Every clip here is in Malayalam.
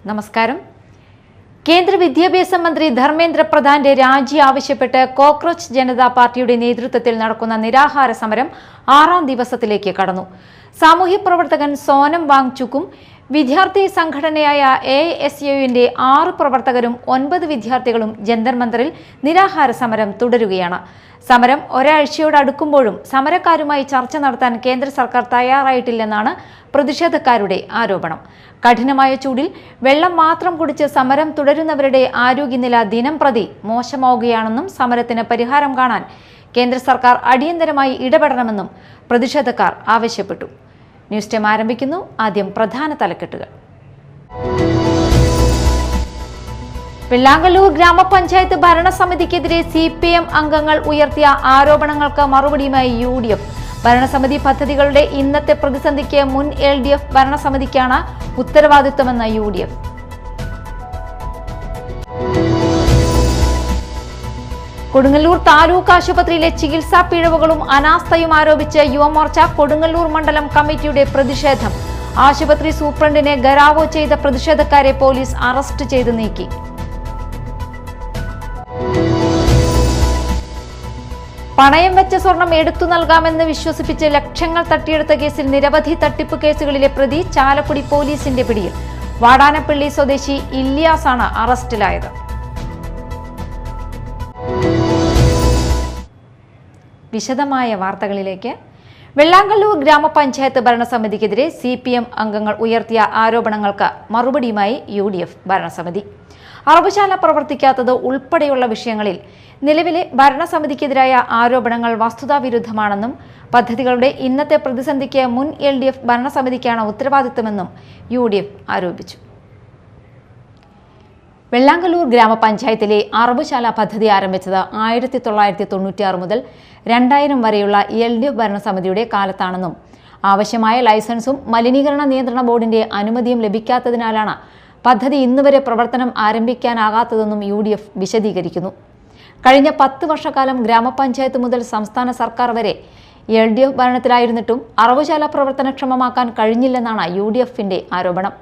നമസ്കാരം. കേന്ദ്ര വിദ്യാഭ്യാസ മന്ത്രി ധർമ്മേന്ദ്ര പ്രധാന്റെ രാജി ആവശ്യപ്പെട്ട് കോക്രോച്ച് ജനതാ പാർട്ടിയുടെ നേതൃത്വത്തിൽ നടക്കുന്ന നിരാഹാര സമരം 6ാം ദിവസത്തിലേക്ക് കടന്നു. സാമൂഹ്യ പ്രവർത്തകൻ സോനം വാങ്ചുക്കും വിദ്യാർത്ഥി സംഘടനയായ AISUവിന്റെ 6 പ്രവർത്തകരും 9 വിദ്യാർത്ഥികളും ജന്തർ മന്ദറിൽ നിരാഹാര സമരം തുടരുകയാണ്. സമരം ഒരാഴ്ചയോടടുക്കുമ്പോഴും സമരക്കാരുമായി ചർച്ച നടത്താൻ കേന്ദ്ര സർക്കാർ തയ്യാറായിട്ടില്ലെന്നാണ് പ്രതിഷേധക്കാരുടെ ആരോപണം. കഠിനമായ ചൂടിൽ വെള്ളം മാത്രം കുടിച്ച് സമരം തുടരുന്നവരുടെ ആരോഗ്യനില ദിനംപ്രതി മോശമാവുകയാണെന്നും സമരത്തിന് പരിഹാരം കാണാൻ കേന്ദ്ര സർക്കാർ അടിയന്തരമായി ഇടപെടണമെന്നും പ്രതിഷേധക്കാർ ആവശ്യപ്പെട്ടു. ന്യൂസ് ടൈം ആരംഭിക്കുന്നു. ആദ്യം പ്രധാന തലക്കെട്ടുകൾ. വെള്ളാങ്കല്ലൂർ ഗ്രാമപഞ്ചായത്ത് ഭരണസമിതിക്കെതിരെ CPM അംഗങ്ങൾ ഉയർത്തിയ ആരോപണങ്ങൾക്ക് മറുപടിയുമായി UDF. ഭരണസമിതി പദ്ധതികളുടെ ഇന്നത്തെ പ്രതിസന്ധിക്ക് മുൻ LDF ഭരണസമിതിക്കാണ് ഉത്തരവാദിത്വമെന്ന UDF. കൊടുങ്ങല്ലൂർ താലൂക്ക് ആശുപത്രിയിലെ ചികിത്സാ പിഴവുകളും അനാസ്ഥയും ആരോപിച്ച് യുവമോർച്ച കൊടുങ്ങല്ലൂർ മണ്ഡലം കമ്മിറ്റിയുടെ പ്രതിഷേധം. ആശുപത്രി സൂപ്രണ്ടിനെ ഗരാവോ ചെയ്ത പ്രതിഷേധക്കാരെ പോലീസ് അറസ്റ്റ് ചെയ്ത് നീക്കി. പണയം വെച്ച സ്വർണം എടുത്തു നൽകാമെന്ന് വിശ്വസിപ്പിച്ച് ലക്ഷങ്ങൾ തട്ടിയെടുത്ത കേസിൽ നിരവധി തട്ടിപ്പ് കേസുകളിലെ പ്രതി ചാലക്കുടി പോലീസിന്റെ പിടിയിൽ. വാടാനപ്പള്ളി സ്വദേശി ഇല്യാസാണ് അറസ്റ്റിലായത്. വിശദമായ വാർത്തകളിലേക്ക്. വെള്ളാങ്കല്ലൂർ ഗ്രാമപഞ്ചായത്ത് ഭരണസമിതിക്കെതിരെ CPM അംഗങ്ങൾ ഉയർത്തിയ ആരോപണങ്ങൾക്ക് മറുപടിയുമായി UDF ഭരണസമിതി. അറബുശാല പ്രവർത്തിക്കാത്തത് ഉൾപ്പെടെയുള്ള വിഷയങ്ങളിൽ നിലവിലെ ഭരണസമിതിക്കെതിരായ ആരോപണങ്ങൾ വസ്തുതാവിരുദ്ധമാണെന്നും പദ്ധതികളുടെ ഇന്നത്തെ പ്രതിസന്ധിക്ക് മുൻ LDF ഭരണസമിതിക്കാണ് ഉത്തരവാദിത്തമെന്നും UDF ആരോപിച്ചു. വെള്ളാങ്കല്ലൂർ ഗ്രാമപഞ്ചായത്തിലെ അറബുശാല പദ്ധതി ആരംഭിച്ചത് 1996 മുതൽ 2000 വരെയുള്ള LDF ഭരണസമിതിയുടെ കാലത്താണെന്നും ആവശ്യമായ ലൈസൻസും മലിനീകരണ നിയന്ത്രണ ബോർഡിന്റെ അനുമതിയും ലഭിക്കാത്തതിനാലാണ് പദ്ധതി ഇന്നുവരെ പ്രവർത്തനം ആരംഭിക്കാനാകാത്തതെന്നും UDF വിശദീകരിക്കുന്നു. കഴിഞ്ഞ 10 വർഷക്കാലം ഗ്രാമപഞ്ചായത്ത് മുതൽ സംസ്ഥാന സർക്കാർ വരെ LDF ഭരണത്തിലായിരുന്നിട്ടും അറബുശാല പ്രവർത്തനക്ഷമമാക്കാൻ കഴിഞ്ഞില്ലെന്നാണ് UDFന്റെ ആരോപണം.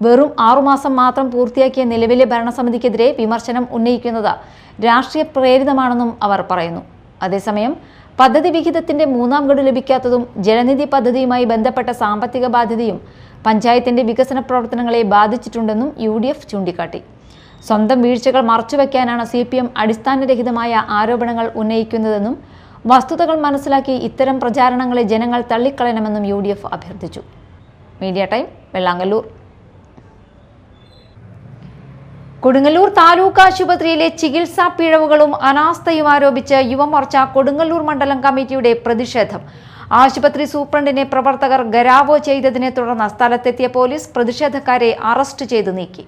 വെറും 6 മാസം മാത്രം പൂർത്തിയാക്കിയ നിലവിലെ ഭരണസമിതിക്കെതിരെ വിമർശനം ഉന്നയിക്കുന്നത് രാഷ്ട്രീയ പ്രേരിതമാണെന്നും അവർ പറയുന്നു. അതേസമയം പദ്ധതി വിഹിതത്തിന്റെ 3ാം ഗഡു ലഭിക്കാത്തതും ജലനിധി പദ്ധതിയുമായി ബന്ധപ്പെട്ട സാമ്പത്തിക ബാധ്യതയും പഞ്ചായത്തിന്റെ വികസന പ്രവർത്തനങ്ങളെ ബാധിച്ചിട്ടുണ്ടെന്നും UDF ചൂണ്ടിക്കാട്ടി. സ്വന്തം വീഴ്ചകൾ മറച്ചുവെക്കാനാണ് CPM അടിസ്ഥാനരഹിതമായ ആരോപണങ്ങൾ ഉന്നയിക്കുന്നതെന്നും വസ്തുതകൾ മനസ്സിലാക്കി ഇത്തരം പ്രചാരണങ്ങളെ ജനങ്ങൾ തള്ളിക്കളയണമെന്നും UDF അഭ്യർത്ഥിച്ചു. Media Time Vellangallur. കൊടുങ്ങല്ലൂർ താലൂക്ക് ആശുപത്രിയിലെ ചികിത്സാ പിഴവുകളും അനാസ്ഥയും ആരോപിച്ച് യുവമോർച്ച കൊടുങ്ങല്ലൂർ മണ്ഡലം കമ്മിറ്റിയുടെ പ്രതിഷേധം. ആശുപത്രി സൂപ്രണ്ടിനെ പ്രവർത്തകർ ഗരാവോ ചെയ്തതിനെ തുടർന്ന് സ്ഥലത്തെത്തിയ പോലീസ് പ്രതിഷേധക്കാരെ അറസ്റ്റ് ചെയ്ത് നീക്കി.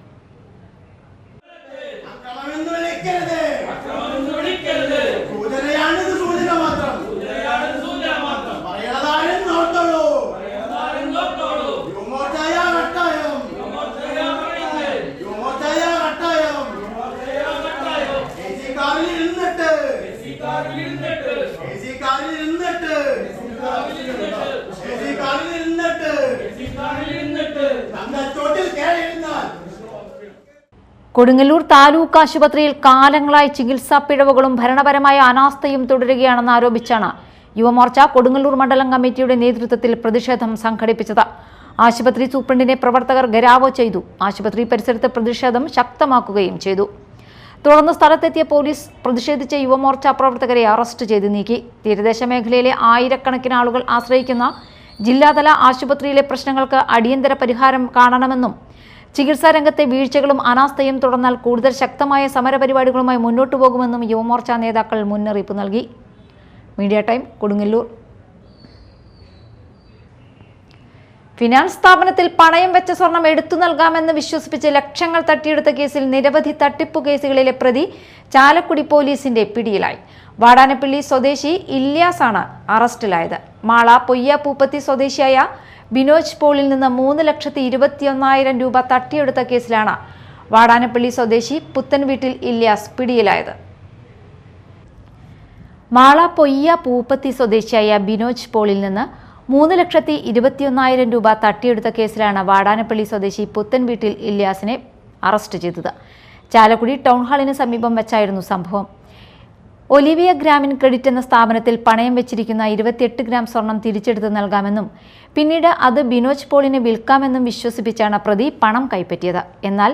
കൊടുങ്ങല്ലൂർ താലൂക്ക് ആശുപത്രിയിൽ കാലങ്ങളായി ചികിത്സാ പിഴവുകളും ഭരണപരമായ അനാസ്ഥയും തുടരുകയാണെന്ന് ആരോപിച്ചാണ് യുവമോർച്ച കൊടുങ്ങല്ലൂർ മണ്ഡലം കമ്മിറ്റിയുടെ നേതൃത്വത്തിൽ പ്രതിഷേധം സംഘടിപ്പിച്ചത്. ആശുപത്രി സൂപ്രണ്ടിനെ പ്രവർത്തകർ ഗരാവോ ചെയ്തു. ആശുപത്രി പരിസരത്ത് പ്രതിഷേധം ശക്തമാക്കുകയും ചെയ്തു. തുടർന്ന് സ്ഥലത്തെത്തിയ പോലീസ് പ്രതിഷേധിച്ച യുവമോർച്ച പ്രവർത്തകരെ അറസ്റ്റ് ചെയ്ത് നീക്കി. തീരദേശ മേഖലയിലെ ആയിരക്കണക്കിന് ആളുകൾ ആശ്രയിക്കുന്ന ജില്ലാതല ആശുപത്രിയിലെ പ്രശ്നങ്ങൾക്ക് അടിയന്തര പരിഹാരം കാണണമെന്നും ചികിത്സാ രംഗത്തെ വീഴ്ചകളും അനാസ്ഥയും തുടർന്നാൽ കൂടുതൽ ശക്തമായ സമരപരിപാടികളുമായി മുന്നോട്ടു പോകുമെന്നും യുവമോർച്ച നേതാക്കൾ മുന്നറിയിപ്പ് നൽകി. Media time Kodungallur. ഫിനാൻസ് സ്ഥാപനത്തിൽ പണയം വെച്ച സ്വർണം എടുത്തു നൽകാമെന്ന് വിശ്വസിപ്പിച്ച് ലക്ഷങ്ങൾ തട്ടിയെടുത്ത കേസിൽ നിരവധി തട്ടിപ്പു കേസുകളിലെ പ്രതി ചാലക്കുടി പോലീസിന്റെ പിടിയിലായി. വാടാനപ്പള്ളി സ്വദേശി ഇല്യാസാണ് അറസ്റ്റിലായത്. മാള പൊയ്യ പൂപ്പത്തി സ്വദേശിയായ ബിനോജ് പോളിൽ നിന്ന് 3,21,000 രൂപ തട്ടിയെടുത്ത കേസിലാണ് വാടാനപ്പള്ളി സ്വദേശി പുത്തൻ വീട്ടിൽ ഇല്യാസ് പിടിയിലായത്. മാള പൊയ്യ പൂപ്പത്തി സ്വദേശിയായ ബിനോജ് പോളിൽ നിന്ന് 3,21,000 രൂപ തട്ടിയെടുത്ത കേസിലാണ് വാടാനപ്പള്ളി സ്വദേശി പുത്തൻവീട്ടിൽ ഇല്യാസിനെ അറസ്റ്റ് ചെയ്തത്. ചാലക്കുടി ടൗൺ ഹാളിന് സമീപം വെച്ചായിരുന്നു സംഭവം. ഒലിവിയ ഗ്രാമിൻ ക്രെഡിറ്റ് എന്ന സ്ഥാപനത്തിൽ പണയം വെച്ചിരിക്കുന്ന 28 ഗ്രാം സ്വർണം തിരിച്ചെടുത്ത് നൽകാമെന്നും പിന്നീട് അത് ബിനോജ് പോളിന് വിൽക്കാമെന്നും വിശ്വസിപ്പിച്ചാണ് പ്രതി പണം കൈപ്പറ്റിയത്. എന്നാൽ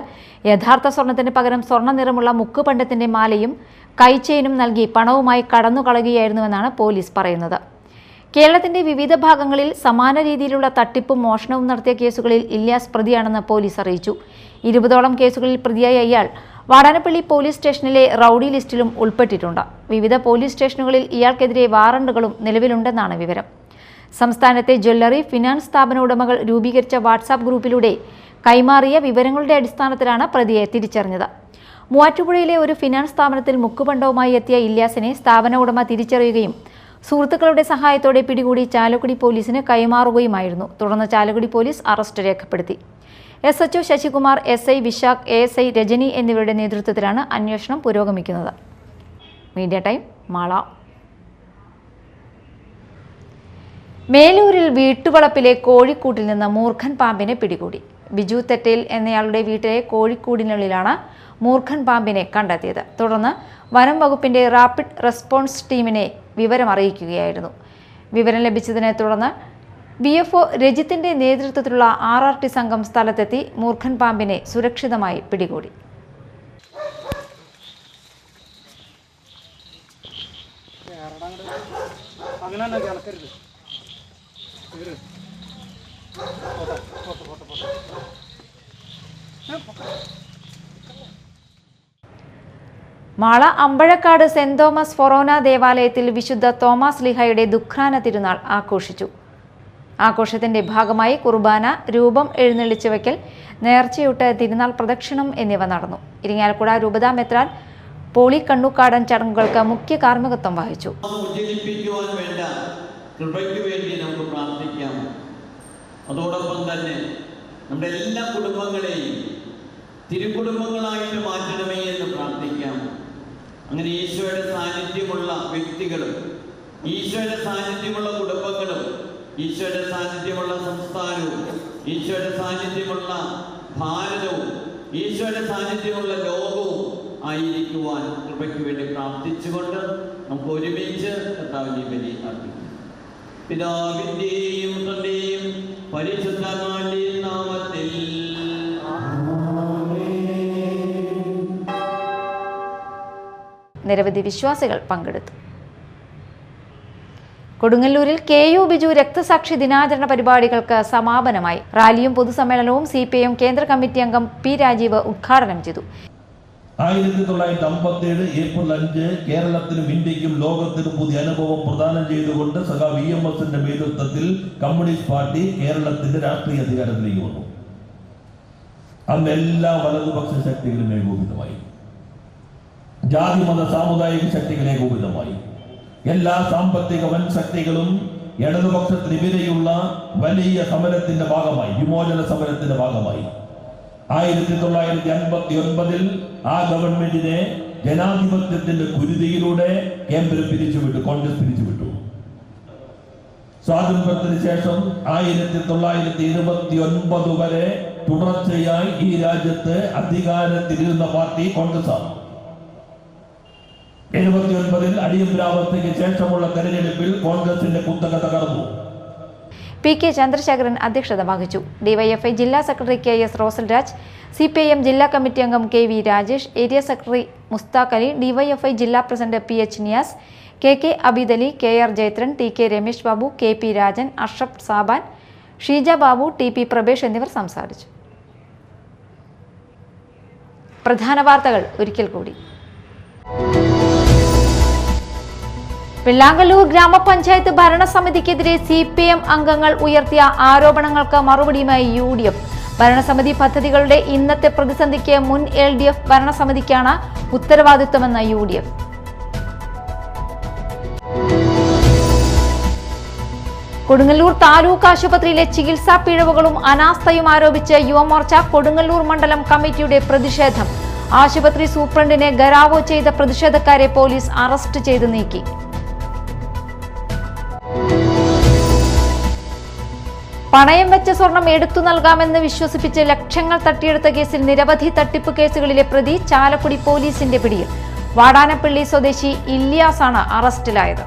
യഥാർത്ഥ സ്വർണത്തിന് പകരം സ്വർണ്ണ നിറമുള്ള മുക്കുപണ്ടത്തിന്റെ മാലയും കൈച്ചെയിനും നൽകി പണവുമായി കടന്നുകളയുകയായിരുന്നുവെന്നാണ് പോലീസ് പറയുന്നത്. കേരളത്തിന്റെ വിവിധ ഭാഗങ്ങളിൽ സമാന രീതിയിലുള്ള തട്ടിപ്പും മോഷണവും നടത്തിയ കേസുകളിൽ ഇല്യാസ് പ്രതിയാണെന്ന് പോലീസ് അറിയിച്ചു. 20ഓളം കേസുകളിൽ പ്രതിയായ ഇയാൾ വാടാനപ്പള്ളി പോലീസ് സ്റ്റേഷനിലെ റൌഡി ലിസ്റ്റിലും ഉൾപ്പെട്ടിട്ടുണ്ട്. വിവിധ പോലീസ് സ്റ്റേഷനുകളിൽ ഇയാൾക്കെതിരെ വാറണ്ടുകളും നിലവിലുണ്ടെന്നാണ് വിവരം. സംസ്ഥാനത്തെ ജ്വല്ലറി, ഫിനാൻസ് സ്ഥാപന ഉടമകൾ രൂപീകരിച്ച വാട്സാപ്പ് ഗ്രൂപ്പിലൂടെ കൈമാറിയ വിവരങ്ങളുടെ അടിസ്ഥാനത്തിലാണ് പ്രതിയെ തിരിച്ചറിഞ്ഞത്. മൂവാറ്റുപുഴയിലെ ഒരു ഫിനാൻസ് സ്ഥാപനത്തിൽ മുക്കുപണ്ടവുമായി എത്തിയ ഇല്യാസിനെ സ്ഥാപന ഉടമ തിരിച്ചറിയുകയും സുഹൃത്തുക്കളുടെ സഹായത്തോടെ പിടികൂടി ചാലക്കുടി പോലീസിന് കൈമാറുകയുമായിരുന്നു. തുടർന്ന് ചാലക്കുടി പോലീസ് അറസ്റ്റ് രേഖപ്പെടുത്തി. SHO Sasikumar, SI Vishakh, ASI Rajani എന്നിവരുടെ നേതൃത്വത്തിലാണ് അന്വേഷണം പുരോഗമിക്കുന്നത്. Media Time, Mala. മേലൂരിൽ വീട്ടുവളപ്പിലെ കോഴിക്കൂട്ടിൽ നിന്ന് മൂർഖൻ പാമ്പിനെ പിടികൂടി. ബിജു തെറ്റയിൽ എന്നയാളുടെ വീട്ടിലെ കോഴിക്കൂടിനുള്ളിലാണ് മൂർഖൻ പാമ്പിനെ കണ്ടെത്തിയത്. തുടർന്ന് വനം വകുപ്പിന്റെ റാപ്പിഡ് റെസ്പോൺസ് ടീമിനെ വിവരമറിയിക്കുകയായിരുന്നു. വിവരം ലഭിച്ചതിനെ തുടർന്ന് BFO രജിത്തിന്റെ നേതൃത്വത്തിലുള്ള RRT സംഘം സ്ഥലത്തെത്തി മൂർഖൻ പാമ്പിനെ സുരക്ഷിതമായി പിടികൂടി. മാള അമ്പഴക്കാട് സെന്റ് തോമസ് ഫൊറോന ദേവാലയത്തിൽ വിശുദ്ധ തോമസ് ലീഹയുടെ ദുഃഖ്രാന തിരുനാൾ ആഘോഷിച്ചു. ആഘോഷത്തിന്റെ ഭാഗമായി കുർബാന, രൂപം എഴുന്നള്ളിച്ചു വയ്ക്കൽ, നേർച്ചയൂട്ട്, തിരുനാൾ പ്രദക്ഷിണം എന്നിവ നടന്നു. ഇരിങ്ങാലക്കുട രൂപതാ മെത്രാൻ പോളി കണ്ണൂക്കാടൻ ചടങ്ങുകൾക്ക് മുഖ്യ കാർമ്മികത്വം വഹിച്ചു. അതോടൊപ്പം തന്നെ നമ്മുടെ എല്ലാ കുടുംബങ്ങളെയും തിരുക്കുടുംബങ്ങളായിട്ട് മാറ്റണമേ എന്ന് പ്രാർത്ഥിക്കാം. അങ്ങനെ ഈശോയുടെ സാന്നിധ്യമുള്ള വ്യക്തികളും ഈശോയുടെ സാന്നിധ്യമുള്ള കുടുംബങ്ങളും ഈശോയുടെ സാന്നിധ്യമുള്ള സംസ്ഥാനവും ഈശോയുടെ സാന്നിധ്യമുള്ള ഭാരതവും ഈശോയുടെ സാന്നിധ്യമുള്ള ലോകവും ആയിരിക്കുവാൻ കൃപയ്ക്ക് വേണ്ടി പ്രാർത്ഥിച്ചുകൊണ്ട് നമുക്ക് ഒരുമിച്ച് കർത്താവിനെ ബലി അർപ്പിക്കാം. പിതാവിന്റെയും പുത്രന്റെയും പരിശുദ്ധാത്മാവിന്റെയും നാമത്തിൽ നിരവധി വിശ്വാസികൾ പങ്കെടുത്തു. കൊടുങ്ങല്ലൂരിൽ KU ബിജു രക്തസാക്ഷി ദിനാചരണ പരിപാടികൾക്ക് സമാപനമായി. റാലിയും പൊതുസമ്മേളനവും CPIM കേന്ദ്ര കമ്മിറ്റി അംഗം P രാജീവ് ഉദ്ഘാടനം ചെയ്തു. 1957 ഏപ്രിൽ 5 കേരളത്തിനും ഇന്ത്യക്കും ലോകത്തിനും പുതിയ അനുഭവം പ്രദാനം ചെയ്തുകൊണ്ട് സഖാവ് EMSന്റെ നേതൃത്വത്തിൽ കമ്മ്യൂണിസ്റ്റ് പാർട്ടി കേരളത്തിന്റെ രാഷ്ട്രീയ അധികാരത്തിലേക്ക് വന്നു. അന്ന് എല്ലാ വലതുപക്ഷ ശക്തികളും ഏകോപിതമായി, ജാതി മത സാമുദായിക ശക്തികൾ ഏകോപിതമായി, എല്ലാ സാമ്പത്തിക വൻ ശക്തികളും ഇടതുപക്ഷത്തിനെതിരെയുള്ള വലിയ സമരത്തിന്റെ ഭാഗമായി, വിമോചന സമരത്തിന്റെ ഭാഗമായി 1959 ആ ഗവൺമെന്റിനെ ജനാധിപത്യത്തിന്റെ കുരുതിയിലൂടെ കേന്ദ്രം പിരിച്ചുവിട്ടു, കോൺഗ്രസ് പിരിച്ചുവിട്ടു. സ്വാതന്ത്ര്യത്തിന് ശേഷം 1929 വരെ തുടർച്ചയായി ഈ രാജ്യത്ത് അധികാരത്തിലിരുന്ന പാർട്ടി കോൺഗ്രസ് ആണ്. 79 അടിയന്തരാവസ്ഥയ്ക്ക് ശേഷമുള്ള തെരഞ്ഞെടുപ്പിൽ കോൺഗ്രസിന്റെ കുത്തക തകർന്നു. PK ചന്ദ്രശേഖരൻ അധ്യക്ഷത വഹിച്ചു. DYFI ജില്ലാ secretary KS Rosal Raj, CPIM ജില്ലാ കമ്മിറ്റി അംഗം KV Rajesh, area secretary Mushtaq Ali, DYFI ജില്ലാ president PH Niyas, KK Abeed Ali, KR Jayathran, TK Ramesh Babu, KP Rajan, Ashraf Saban, Sheeja Babu, TP Prabhesh എന്നിവർ സംസാരിച്ചു. പ്രധാന വാർത്തകൾ ഒരിക്കൽ കൂടി. വെള്ളാങ്കല്ലൂർ ഗ്രാമപഞ്ചായത്ത് ഭരണസമിതിക്കെതിരെ CPIM അംഗങ്ങൾ ഉയർത്തിയ ആരോപണങ്ങൾക്ക് മറുപടിയുമായി UDF. ഭരണസമിതി പദ്ധതികളുടെ ഇന്നത്തെ പ്രതിസന്ധിക്ക് മുൻ LDF ഭരണസമിതിക്കാണ് ഉത്തരവാദിത്വമെന്ന UDF. കൊടുങ്ങല്ലൂർ താലൂക്ക് ആശുപത്രിയിലെ ചികിത്സാ പിഴവുകളും അനാസ്ഥയും ആരോപിച്ച് യുവമോർച്ച കൊടുങ്ങല്ലൂർ മണ്ഡലം കമ്മിറ്റിയുടെ പ്രതിഷേധം. ആശുപത്രി സൂപ്രണ്ടിനെ ഗരാവോ ചെയ്ത പ്രതിഷേധക്കാരെ പോലീസ് അറസ്റ്റ് ചെയ്ത് നീക്കി. പണയം വെച്ച സ്വർണം എടുത്തു നൽകാമെന്ന് വിശ്വസിപ്പിച്ച് ലക്ഷങ്ങൾ തട്ടിയെടുത്ത കേസിൽ നിരവധി തട്ടിപ്പ് കേസുകളിലെ പ്രതി ചാലക്കുടി പോലീസിന്റെ പിടിയിൽ. വാടാനപ്പള്ളി സ്വദേശി ഇല്യാസാണ് അറസ്റ്റിലായത്.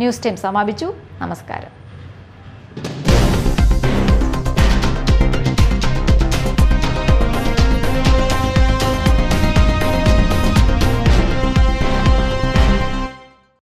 ന്യൂസ് ടൈം സമാപിച്ചു. നമസ്കാരം.